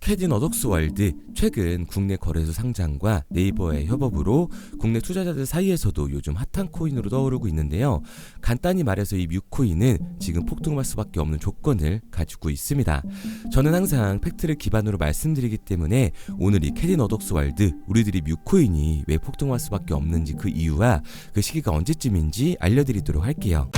캐딘 어덕스월드, 최근 국내 거래소 상장과 네이버의 협업으로 국내 투자자들 사이에서도 요즘 핫한 코인으로 떠오르고 있는데요. 간단히 말해서 이 뮤코인은 지금 폭등할 수밖에 없는 조건을 가지고 있습니다. 저는 항상 팩트를 기반으로 말씀드리기 때문에 오늘 이 캐딘 어덕스월드, 우리들이 뮤코인이 왜 폭등할 수밖에 없는지 그 이유와 그 시기가 언제쯤인지 알려드리도록 할게요.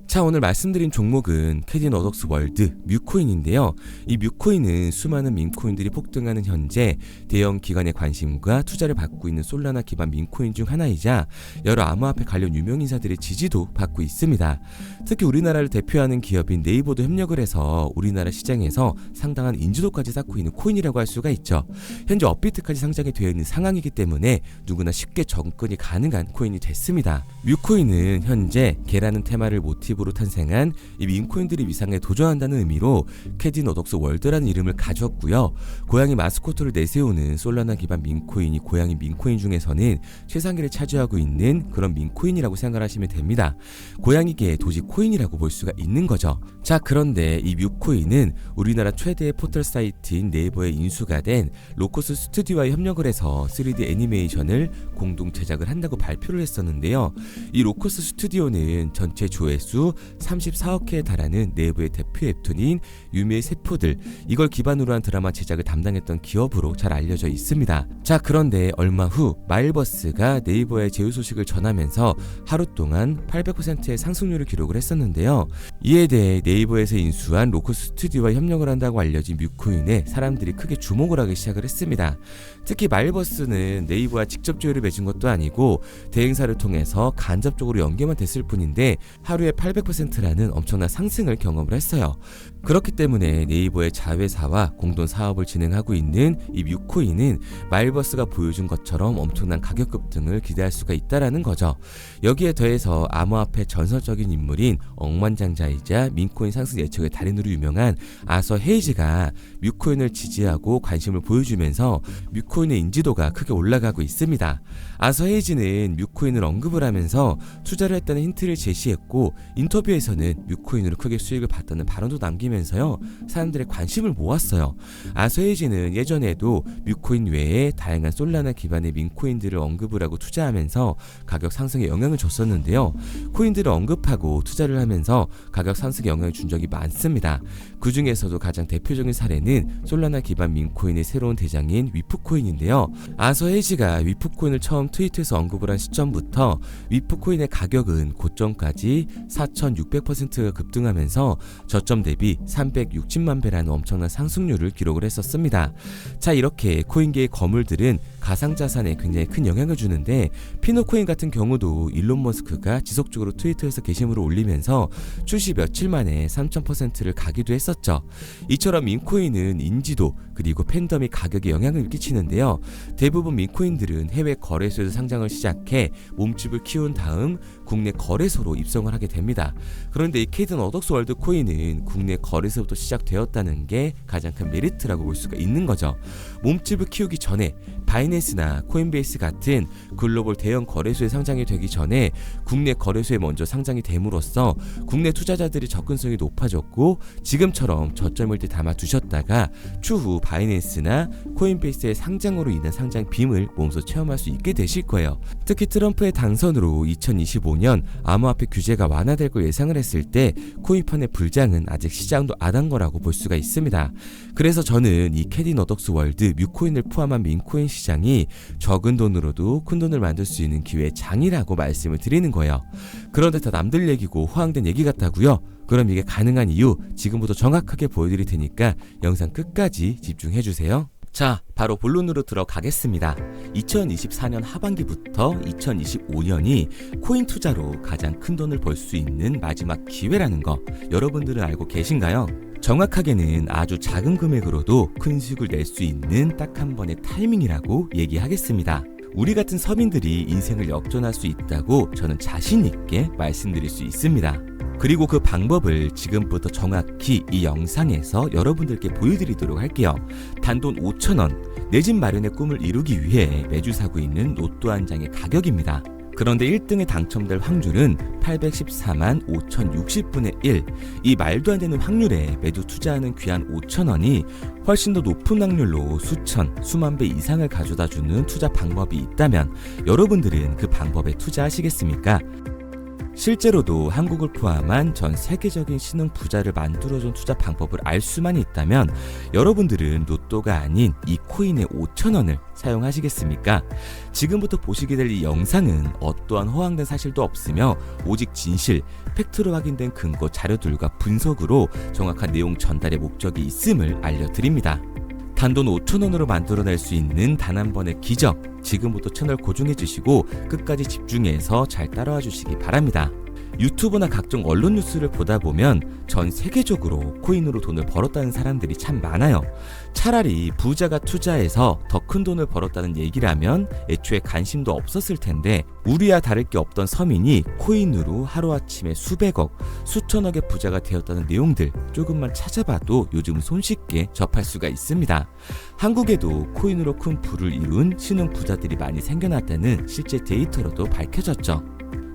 자, 오늘 말씀드린 종목은 캐딘 어덕스월드 뮤코인인데요. 이 뮤코인은 수많은 밈코인들이 폭등하는 현재 대형 기관의 관심과 투자를 받고 있는 솔라나 기반 밈코인 중 하나이자 여러 암호화폐 관련 유명 인사들의 지지도 받고 있습니다. 특히 우리나라를 대표하는 기업인 네이버도 협력을 해서 우리나라 시장에서 상당한 인지도까지 쌓고 있는 코인이라고 할 수가 있죠. 현재 업비트까지 상장이 되어 있는 상황이기 때문에 누구나 쉽게 접근이 가능한 코인이 됐습니다. 뮤코인은 현재 개라는 테마를 모티브로 탄생한 이 밈코인들이 위상에 도전한다는 의미로 캐딘 어덕스월드라는 이름을 가졌고요. 고양이 마스코트를 내세우는 솔라나 기반 밈코인이 고양이 밈코인 중에서는 최상위를 차지하고 있는 그런 밈코인이라고 생각하시면 됩니다. 고양이계의 도지 코인이라고 볼 수가 있는 거죠. 자, 그런데 이 뮤코인은 우리나라 최대의 포털 사이트인 네이버에 인수가 된 로커스 스튜디오와 협력을 해서 3D 애니메이션을 공동 제작을 한다고 발표를 했었는데요. 이 로커스 스튜디오는 전체 조회수 34억 회에 달하는 내부의 대표 웹툰인 유미의 세포들, 이걸 기반으로 한 드라마 제작을 담당했던 기업으로 잘 알려져 있습니다. 자, 그런데 얼마 후 마일버스가 네이버의 제휴 소식을 전하면서 하루 동안 800%의 상승률을 기록을 했었는데요. 이에 대해 네이버에서 인수한 로커스 스튜디오와 협력을 한다고 알려진 뮤코인에 사람들이 크게 주목을 하기 시작을 했습니다. 특히 마일버스는 네이버와 직접 조율을 맺은 것도 아니고 대행사를 통해서 간접적으로 연계만 됐을 뿐인데 하루에 800%라는 엄청난 상승을 경험을 했어요. 그렇기 때문에 네이버의 자회사와 공동 사업을 진행하고 있는 이 뮤코인은 마일버스가 보여준 것처럼 엄청난 가격 급등을 기대할 수가 있다라는 거죠. 여기에 더해서 암호화폐 전설적인 인물인 억만장자이자 밈코인 상승 예측의 달인으로 유명한 아서 헤이즈가 뮤코인을 지지하고 관심을 보여주면서 뮤코인의 인지도가 크게 올라가고 있습니다. 아서 헤이즈는 뮤코인을 언급을 하면서 투자를 했다는 힌트를 제시했고 인터뷰에서는 뮤코인으로 크게 수익을 봤다는 발언도 남기면서요, 사람들의 관심을 모았어요. 아서 헤이즈는 예전에도 뮤코인 외에 다양한 솔라나 기반의 밈코인들을 언급을 하고 투자하면서 가격 상승에 영향을 줬었는데요. 코인들을 언급하고 투자를 하면서 가격 상승에 영향을 준 적이 많습니다. 그 중에서도 가장 대표적인 사례는 솔라나 기반 밈코인의 새로운 대장인 위프코인인데요. 아서 헤이즈가 위프코인을 처음 트위터에서 언급을 한 시점부터 위프코인의 가격은 고점까지 4,600%가 급등하면서 저점 대비 360만 배라는 엄청난 상승률을 기록을 했었습니다. 자, 이렇게 코인계의 거물들은 가상자산에 굉장히 큰 영향을 주는데 피노코인 같은 경우도 일론 머스크가 지속적으로 트위터에서 게시물을 올리면서 출시 며칠 만에 3000%를 가기도 했었죠. 이처럼 밈코인은 인지도 그리고 팬덤이 가격에 영향을 끼치는데요. 대부분 밈코인들은 해외 거래소에서 상장을 시작해 몸집을 키운 다음 국내 거래소로 입성을 하게 됩니다. 그런데 이 캐딘 어덕스월드 코인은 국내 거래소부터 시작되었다는 게 가장 큰 메리트라고 볼 수가 있는 거죠. 몸집을 키우기 전에 바이낸스나 코인베이스 같은 글로벌 대형 거래소에 상장이 되기 전에 국내 거래소에 먼저 상장이 됨으로써 국내 투자자들의 접근성이 높아졌고 지금처럼 저점을 때 담아두셨다가 추후 바이낸스나 코인베이스의 상장으로 인한 상장 빔을 몸소 체험할 수 있게 되실 거예요. 특히 트럼프의 당선으로 2025년 암호화폐 규제가 완화될 걸 예상을 했을 때 코인판의 불장은 아직 시작도 안 한 거라고 볼 수가 있습니다. 그래서 저는 이 캐딘 어덕스월드 뮤코인을 포함한 밈코인 시장이 적은 돈으로도 큰 돈을 만들 수 있는 기회의 장이라고 말씀을 드리는 거예요. 그런데 다 남들 얘기고 호황된 얘기 같다고요? 그럼 이게 가능한 이유 지금부터 정확하게 보여드릴 테니까 영상 끝까지 집중해주세요. 자, 바로 본론으로 들어가겠습니다. 2024년 하반기부터 2025년이 코인 투자로 가장 큰 돈을 벌 수 있는 마지막 기회라는 거 여러분들은 알고 계신가요? 정확하게는 아주 작은 금액으로도 큰 수익을 낼 수 있는 딱 한 번의 타이밍이라고 얘기하겠습니다. 우리 같은 서민들이 인생을 역전할 수 있다고 저는 자신 있게 말씀드릴 수 있습니다. 그리고 그 방법을 지금부터 정확히 이 영상에서 여러분들께 보여드리도록 할게요. 단돈 5,000원, 내 집 마련의 꿈을 이루기 위해 매주 사고 있는 로또 한 장의 가격입니다. 그런데 1등에 당첨될 확률은 814만 5060분의 1. 이 말도 안 되는 확률에 매주 투자하는 귀한 5,000원이 훨씬 더 높은 확률로 수천, 수만 배 이상을 가져다 주는 투자 방법이 있다면 여러분들은 그 방법에 투자하시겠습니까? 실제로도 한국을 포함한 전 세계적인 신흥 부자를 만들어준 투자 방법을 알 수만 있다면 여러분들은 로또가 아닌 이 코인의 5,000원을 사용하시겠습니까? 지금부터 보시게 될 이 영상은 어떠한 허황된 사실도 없으며 오직 진실, 팩트로 확인된 근거 자료들과 분석으로 정확한 내용 전달의 목적이 있음을 알려드립니다. 단돈 5,000원으로 만들어낼 수 있는 단 한 번의 기적, 지금부터 채널 고정해 주시고 끝까지 집중해서 잘 따라와 주시기 바랍니다. 유튜브나 각종 언론 뉴스를 보다 보면 전 세계적으로 코인으로 돈을 벌었다는 사람들이 참 많아요. 차라리 부자가 투자해서 더 큰 돈을 벌었다는 얘기라면 애초에 관심도 없었을 텐데 우리와 다를 게 없던 서민이 코인으로 하루아침에 수백억, 수천억의 부자가 되었다는 내용들 조금만 찾아봐도 요즘 손쉽게 접할 수가 있습니다. 한국에도 코인으로 큰 부를 이룬 신흥 부자들이 많이 생겨났다는 실제 데이터로도 밝혀졌죠.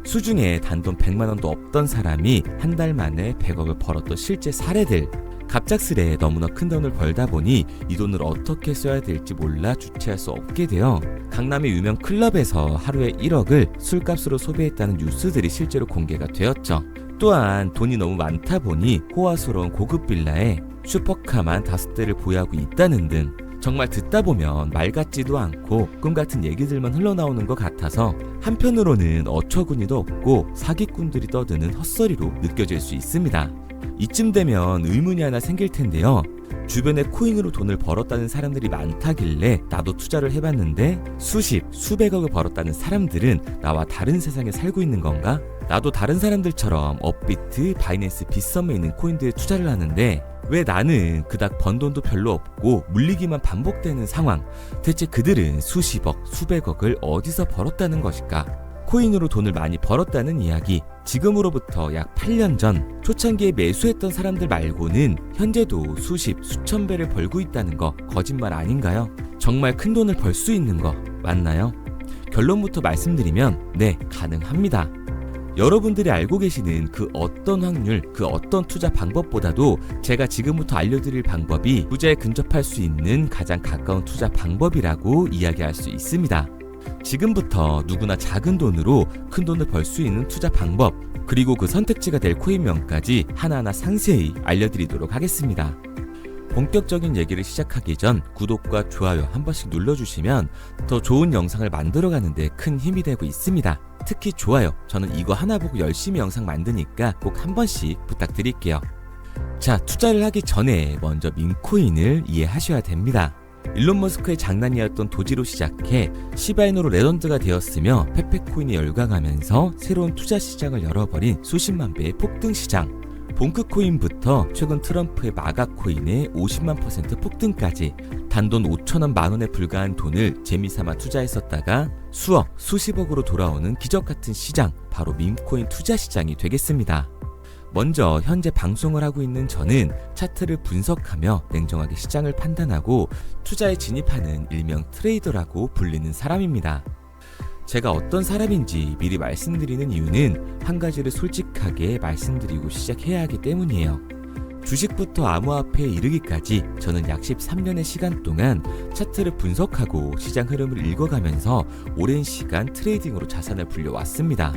수중에 단돈 100만원도 없던 사람이 한 달 만에 100억을 벌었던 실제 사례들. 갑작스레 너무나 큰 돈을 벌다 보니 이 돈을 어떻게 써야 될지 몰라 주체할 수 없게 되어 강남의 유명 클럽에서 하루에 1억을 술값으로 소비했다는 뉴스들이 실제로 공개가 되었죠. 또한 돈이 너무 많다 보니 호화스러운 고급 빌라에 슈퍼카만 5대를 보유하고 있다는 등 정말 듣다 보면 말 같지도 않고 꿈 같은 얘기들만 흘러나오는 것 같아서 한편으로는 어처구니도 없고 사기꾼들이 떠드는 헛소리로 느껴질 수 있습니다. 이쯤 되면 의문이 하나 생길 텐데요. 주변에 코인으로 돈을 벌었다는 사람들이 많다길래 나도 투자를 해봤는데 수십, 수백억을 벌었다는 사람들은 나와 다른 세상에 살고 있는 건가? 나도 다른 사람들처럼 업비트, 바이낸스, 빗썸에 있는 코인들에 투자를 하는데 왜 나는 그닥 번 돈도 별로 없고 물리기만 반복되는 상황? 대체 그들은 수십억, 수백억을 어디서 벌었다는 것일까? 코인으로 돈을 많이 벌었다는 이야기, 지금으로부터 약 8년 전 초창기에 매수했던 사람들 말고는 현재도 수십, 수천 배를 벌고 있다는 거 거짓말 아닌가요? 정말 큰 돈을 벌 수 있는 거 맞나요? 결론부터 말씀드리면 네, 가능합니다. 여러분들이 알고 계시는 그 어떤 확률, 그 어떤 투자 방법보다도 제가 지금부터 알려드릴 방법이 부자에 근접할 수 있는 가장 가까운 투자 방법이라고 이야기할 수 있습니다. 지금부터 누구나 작은 돈으로 큰 돈을 벌 수 있는 투자 방법, 그리고 그 선택지가 될 코인명까지 하나하나 상세히 알려드리도록 하겠습니다. 본격적인 얘기를 시작하기 전 구독과 좋아요 한 번씩 눌러주시면 더 좋은 영상을 만들어가는 데 큰 힘이 되고 있습니다. 특히 좋아요, 저는 이거 하나 보고 열심히 영상 만드니까 꼭 한 번씩 부탁드릴게요. 자, 투자를 하기 전에 먼저 민코인을 이해하셔야 됩니다. 일론 머스크의 장난이었던 도지로 시작해 시바이누로 레전드가 되었으며 페페코인이 열광하면서 새로운 투자 시장을 열어버린 수십만 배의 폭등 시장. 봉크코인부터 최근 트럼프의 마가코인의 50만% 폭등까지 단돈 5천원 만원에 불과한 돈을 재미삼아 투자했었다가 수억, 수십억으로 돌아오는 기적같은 시장, 바로 밈코인 투자 시장이 되겠습니다. 먼저 현재 방송을 하고 있는 저는 차트를 분석하며 냉정하게 시장을 판단하고 투자에 진입하는 일명 트레이더라고 불리는 사람입니다. 제가 어떤 사람인지 미리 말씀드리는 이유는 한 가지를 솔직하게 말씀드리고 시작해야 하기 때문이에요. 주식부터 암호화폐에 이르기까지 저는 약 13년의 시간 동안 차트를 분석하고 시장 흐름을 읽어가면서 오랜 시간 트레이딩으로 자산을 불려왔습니다.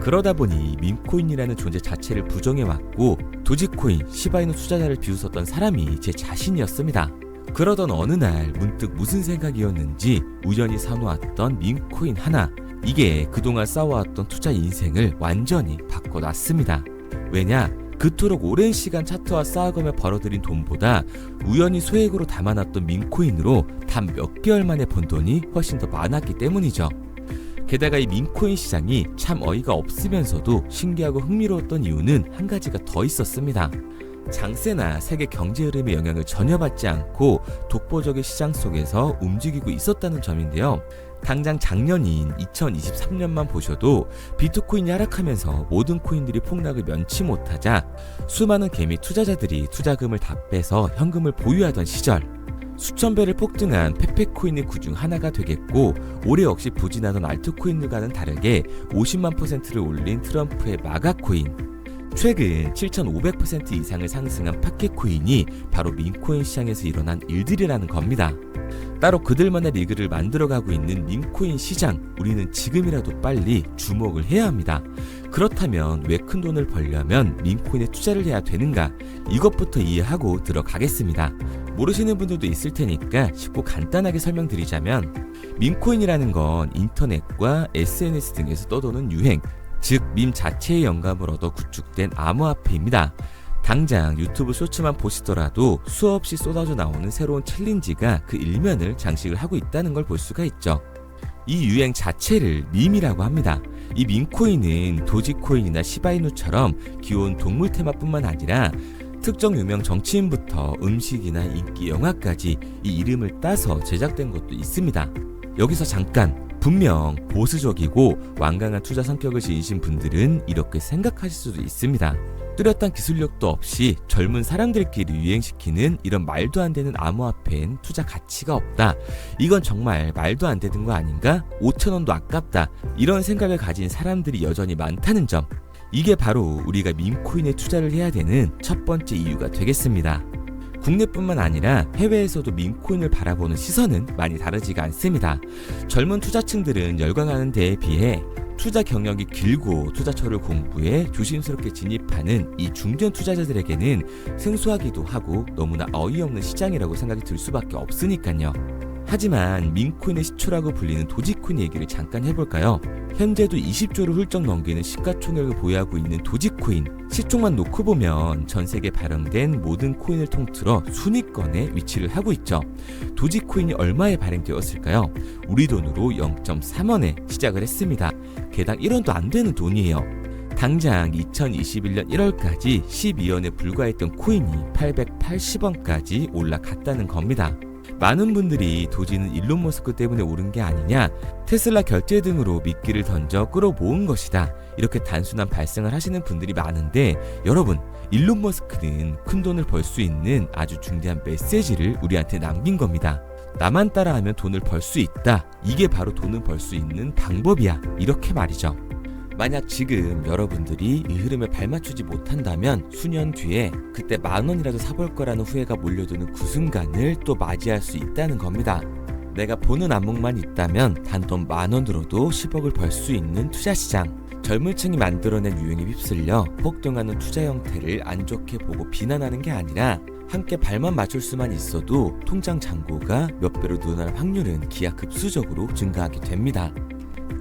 그러다 보니 밈코인이라는 존재 자체를 부정해왔고 도지코인, 시바이누 투자자를 비웃었던 사람이 제 자신이었습니다. 그러던 어느 날 문득 무슨 생각이었는지 우연히 사놓았던 밈코인 하나, 이게 그동안 쌓아왔던 투자 인생을 완전히 바꿔놨습니다. 왜냐? 그토록 오랜 시간 차트와 쌓아가며 벌어들인 돈보다 우연히 소액으로 담아놨던 밈코인으로 단 몇 개월 만에 번 돈이 훨씬 더 많았기 때문이죠. 게다가 이 밈코인 시장이 참 어이가 없으면서도 신기하고 흥미로웠던 이유는 한 가지가 더 있었습니다. 장세나 세계 경제 흐름의 영향을 전혀 받지 않고 독보적인 시장 속에서 움직이고 있었다는 점인데요. 당장 작년인 2023년만 보셔도 비트코인이 하락하면서 모든 코인들이 폭락을 면치 못하자 수많은 개미 투자자들이 투자금을 다 빼서 현금을 보유하던 시절, 수천 배를 폭등한 페페코인의 구중 하나가 되겠고, 올해 역시 부진하던 알트코인들과는 다르게 50만 %를 올린 트럼프의 마가코인, 최근 7,500% 이상을 상승한 파케코인이 바로 밈코인 시장에서 일어난 일들이라는 겁니다. 따로 그들만의 리그를 만들어가고 있는 밈코인 시장, 우리는 지금이라도 빨리 주목을 해야 합니다. 그렇다면 왜 큰 돈을 벌려면 밈코인에 투자를 해야 되는가? 이것부터 이해하고 들어가겠습니다. 모르시는 분들도 있을 테니까 쉽고 간단하게 설명드리자면, 밈코인이라는 건 인터넷과 SNS 등에서 떠도는 유행, 즉 밈 자체의 영감을 얻어 구축된 암호화폐입니다. 당장 유튜브 쇼츠만 보시더라도 수없이 쏟아져 나오는 새로운 챌린지가 그 일면을 장식을 하고 있다는 걸 볼 수가 있죠. 이 유행 자체를 밈이라고 합니다. 이 밈코인은 도지코인이나 시바이누처럼 귀여운 동물 테마뿐만 아니라 특정 유명 정치인부터 음식이나 인기 영화까지 이 이름을 따서 제작된 것도 있습니다. 여기서 잠깐, 분명 보수적이고 완강한 투자 성격을 지니신 분들은 이렇게 생각하실 수도 있습니다. 뚜렷한 기술력도 없이 젊은 사람들끼리 유행시키는 이런 말도 안 되는 암호화폐엔 투자 가치가 없다. 이건 정말 말도 안 되는 거 아닌가? 5,000원도 아깝다. 이런 생각을 가진 사람들이 여전히 많다는 점. 이게 바로 우리가 밈코인에 투자를 해야 되는 첫 번째 이유가 되겠습니다. 국내뿐만 아니라 해외에서도 밈코인을 바라보는 시선은 많이 다르지가 않습니다. 젊은 투자층들은 열광하는 데에 비해 투자 경력이 길고 투자처를 공부해 조심스럽게 진입하는 이 중견 투자자들에게는 생소하기도 하고 너무나 어이없는 시장이라고 생각이 들 수밖에 없으니까요. 하지만 밈코인의 시초라고 불리는 도지코인 얘기를 잠깐 해볼까요? 현재도 20조를 훌쩍 넘기는 시가총액을 보유하고 있는 도지코인, 시총만 놓고 보면 전 세계 발행된 모든 코인을 통틀어 순위권에 위치를 하고 있죠. 도지코인이 얼마에 발행되었을까요? 우리 돈으로 0.3원에 시작을 했습니다. 개당 1원도 안 되는 돈이에요. 당장 2021년 1월까지 12원에 불과했던 코인이 880원까지 올라갔다는 겁니다. 많은 분들이 도지는 일론 머스크 때문에 오른 게 아니냐, 테슬라 결제 등으로 미끼를 던져 끌어모은 것이다, 이렇게 단순한 발생을 하시는 분들이 많은데, 여러분, 일론 머스크는 큰 돈을 벌 수 있는 아주 중대한 메시지를 우리한테 남긴 겁니다. 나만 따라하면 돈을 벌 수 있다. 이게 바로 돈을 벌 수 있는 방법이야. 이렇게 말이죠. 만약 지금 여러분들이 이 흐름에 발맞추지 못한다면 수년 뒤에 그때 10,000원이라도 사볼 거라는 후회가 몰려드는 그 순간을 또 맞이할 수 있다는 겁니다. 내가 보는 안목만 있다면 단돈 10,000원으로도 10억을 벌 수 있는 투자시장. 젊은 층이 만들어낸 유행에 휩쓸려 폭등하는 투자 형태를 안 좋게 보고 비난하는 게 아니라, 함께 발만 맞출 수만 있어도 통장 잔고가 몇 배로 늘어날 확률은 기하급수적으로 증가하게 됩니다.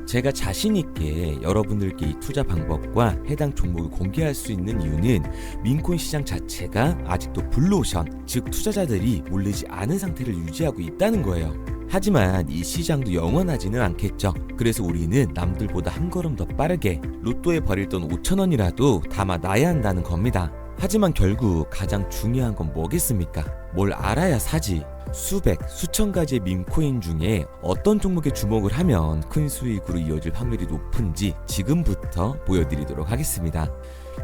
제가 자신있게 여러분들께 이 투자 방법과 해당 종목을 공개할 수 있는 이유는 밈코인 시장 자체가 아직도 블루오션, 즉 투자자들이 몰리지 않은 상태를 유지하고 있다는 거예요. 하지만 이 시장도 영원하지는 않겠죠. 그래서 우리는 남들보다 한 걸음 더 빠르게 로또에 버릴 돈 5,000원이라도 담아놔야 한다는 겁니다. 하지만 결국 가장 중요한 건 뭐겠습니까? 뭘 알아야 사지. 수백, 수천 가지의 밈코인 중에 어떤 종목에 주목을 하면 큰 수익으로 이어질 확률이 높은지 지금부터 보여드리도록 하겠습니다.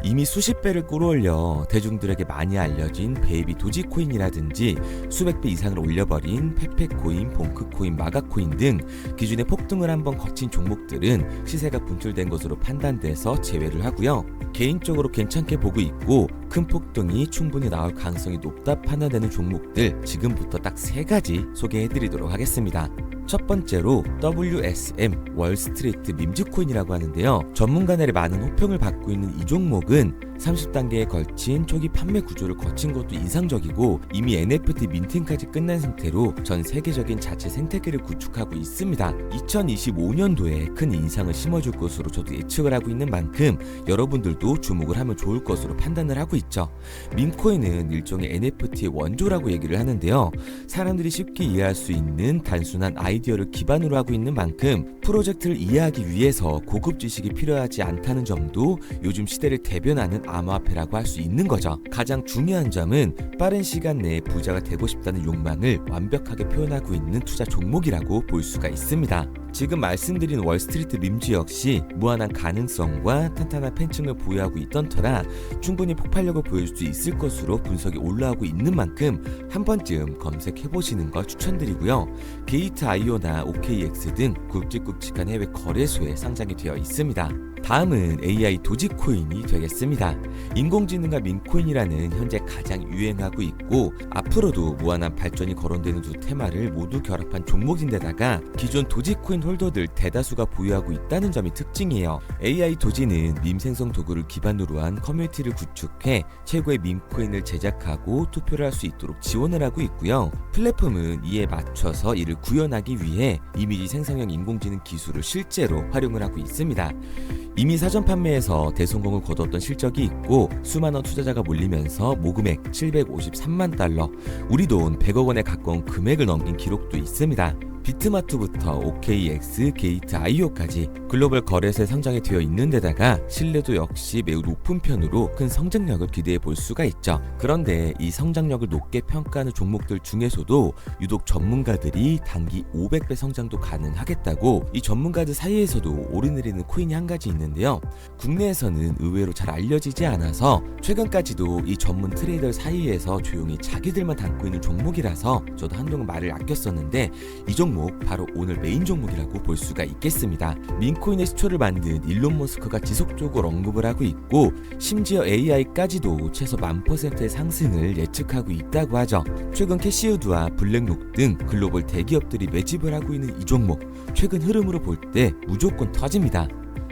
이미 수십 배를 끌어올려 대중들에게 많이 알려진 베이비 도지코인이라든지 수백 배 이상을 올려버린 페페코인, 봉크코인, 마가코인 등 기존의 폭등을 한번 거친 종목들은 시세가 분출된 것으로 판단돼서 제외를 하고요. 개인적으로 괜찮게 보고 있고 큰 폭등이 충분히 나올 가능성이 높다 판단되는 종목들 지금부터 딱 3가지 소개해드리도록 하겠습니다. 첫 번째로 WSM 월스트리트 밈즈코인이라고 하는데요. 전문가들의 많은 호평을 받고 있는 이 종목은 30단계에 걸친 초기 판매 구조를 거친 것도 인상적이고 이미 NFT 민팅까지 끝난 상태로 전 세계적인 자체 생태계를 구축하고 있습니다. 2025년도에 큰 인상을 심어줄 것으로 저도 예측을 하고 있는 만큼 여러분들도 주목을 하면 좋을 것으로 판단을 하고 있죠. 밈코인은 일종의 NFT의 원조라고 얘기를 하는데요. 사람들이 쉽게 이해할 수 있는 단순한 아이디어를 기반으로 하고 있는 만큼 프로젝트를 이해하기 위해서 고급 지식이 필요하지 않다는 점도 요즘 시대를 대변하는 암호화폐라고 할 수 있는 거죠. 가장 중요한 점은 빠른 시간 내에 부자가 되고 싶다는 욕망을 완벽하게 표현하고 있는 투자 종목이라고 볼 수가 있습니다. 지금 말씀드린 월스트리트 밈즈 역시 무한한 가능성과 탄탄한 팬층을 보유하고 있던 터라 충분히 폭발력을 보여줄 수 있을 것으로 분석이 올라오고 있는 만큼 한 번쯤 검색해보시는 걸 추천드리고요. 게이트.io나 OKX 등 굵직굵직한 해외 거래소에 상장이 되어 있습니다. 다음은 AI 도지코인이 되겠습니다. 인공지능과 민코인이라는 현재 가장 유행하고 있고 앞으로도 무한한 발전이 거론되는 두 테마를 모두 결합한 종목인데다가 기존 도지코인 홀더들 대다수가 보유하고 있다는 점이 특징이에요. AI 도지는 밈 생성 도구를 기반으로 한 커뮤니티를 구축해 최고의 밈코인을 제작하고 투표를 할 수 있도록 지원을 하고 있고요. 플랫폼은 이에 맞춰서 이를 구현하기 위해 이미지 생성형 인공지능 기술을 실제로 활용을 하고 있습니다. 이미 사전 판매에서 대성공을 거뒀던 실적이 있고 수많은 투자자가 몰리면서 모금액 753만 달러, 우리 돈 100억 원에 가까운 금액을 넘긴 기록도 있습니다. 비트마트부터 OKX, 게이트.io까지 글로벌 거래소에 상장이 되어 있는 데다가 신뢰도 역시 매우 높은 편으로 큰 성장력을 기대해 볼 수가 있죠. 그런데 이 성장력을 높게 평가하는 종목들 중에서도 유독 전문가들이 단기 500배 성장도 가능하겠다고 이 전문가들 사이에서도 오르내리는 코인이 한 가지 있는데요. 국내에서는 의외로 잘 알려지지 않아서 최근까지도 이 전문 트레이더 사이에서 조용히 자기들만 담고 있는 종목이라서 저도 한동안 말을 아꼈었는데 이 종목 바로 오늘 메인 종목이라고 볼 수가 있겠습니다. 민코인의 시초를 만든 일론 머스크가 지속적으로 언급을 하고 있고 심지어 AI까지도 최소 1000%의 상승을 예측하고 있다고 하죠. 최근 캐시우드와 블랙록 등 글로벌 대기업들이 매집을 하고 있는 이 종목 최근 흐름으로 볼 때 무조건 터집니다.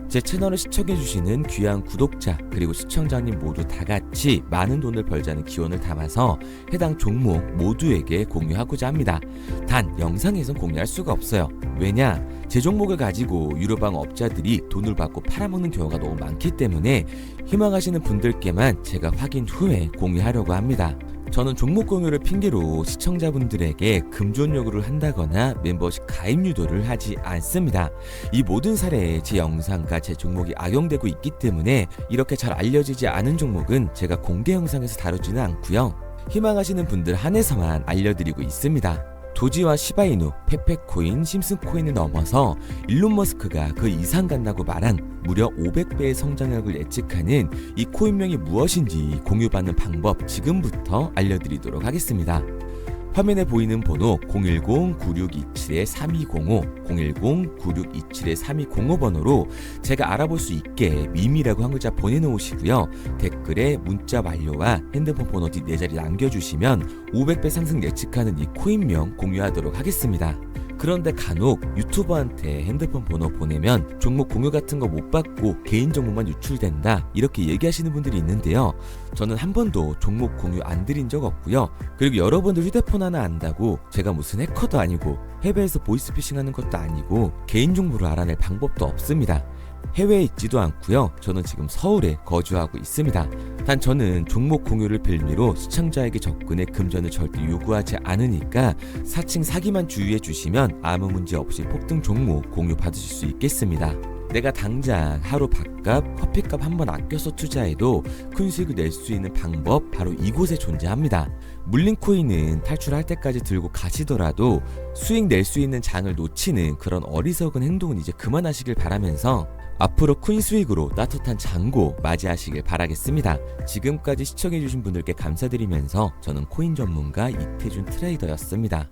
제 채널을 시청해주시는 귀한 구독자 그리고 시청자님 모두 다같이 많은 돈을 벌자는 기원을 담아서 해당 종목 모두에게 공유하고자 합니다. 단 영상에선 공유할 수가 없어요. 왜냐? 제 종목을 가지고 유료방 업자들이 돈을 받고 팔아먹는 경우가 너무 많기 때문에 희망하시는 분들께만 제가 확인 후에 공유하려고 합니다. 저는 종목 공유를 핑계로 시청자분들에게 금전 요구를 한다거나 멤버십 가입 유도를 하지 않습니다. 이 모든 사례에 제 영상과 제 종목이 악용되고 있기 때문에 이렇게 잘 알려지지 않은 종목은 제가 공개 영상에서 다루지는 않고요. 희망하시는 분들 한해서만 알려드리고 있습니다. 도지와 시바이누, 페페코인, 심슨코인을 넘어서 일론 머스크가 그 이상 간다고 말한 무려 500배의 성장력을 예측하는 이 코인명이 무엇인지 공유받는 방법 지금부터 알려드리도록 하겠습니다. 화면에 보이는 번호 010-9627-3205, 010-9627-3205 번호로 제가 알아볼 수 있게 밈이라고 한 글자 보내놓으시고요. 댓글에 문자 완료와 핸드폰 번호 뒷 4자리 남겨주시면 500배 상승 예측하는 이 코인명 공유하도록 하겠습니다. 그런데 간혹 유튜버한테 핸드폰 번호 보내면 종목 공유 같은 거 못 받고 개인정보만 유출된다 이렇게 얘기하시는 분들이 있는데요. 저는 한 번도 종목 공유 안 드린 적 없고요. 그리고 여러분들 휴대폰 하나 안다고 제가 무슨 해커도 아니고 해외에서 보이스피싱 하는 것도 아니고 개인정보를 알아낼 방법도 없습니다. 해외에 있지도 않고요. 저는 지금 서울에 거주하고 있습니다. 단 저는 종목 공유를 빌미로 시청자에게 접근의 금전을 절대 요구하지 않으니까 사칭 사기만 주의해 주시면 아무 문제 없이 폭등 종목 공유 받으실 수 있겠습니다. 내가 당장 하루 밥값, 커피값 한번 아껴서 투자해도 큰 수익을 낼 수 있는 방법 바로 이곳에 존재합니다. 물린 코인은 탈출할 때까지 들고 가시더라도 수익 낼 수 있는 장을 놓치는 그런 어리석은 행동은 이제 그만하시길 바라면서 앞으로 큰 수익으로 따뜻한 잔고 맞이하시길 바라겠습니다. 지금까지 시청해주신 분들께 감사드리면서 저는 코인 전문가 이태준 트레이더였습니다.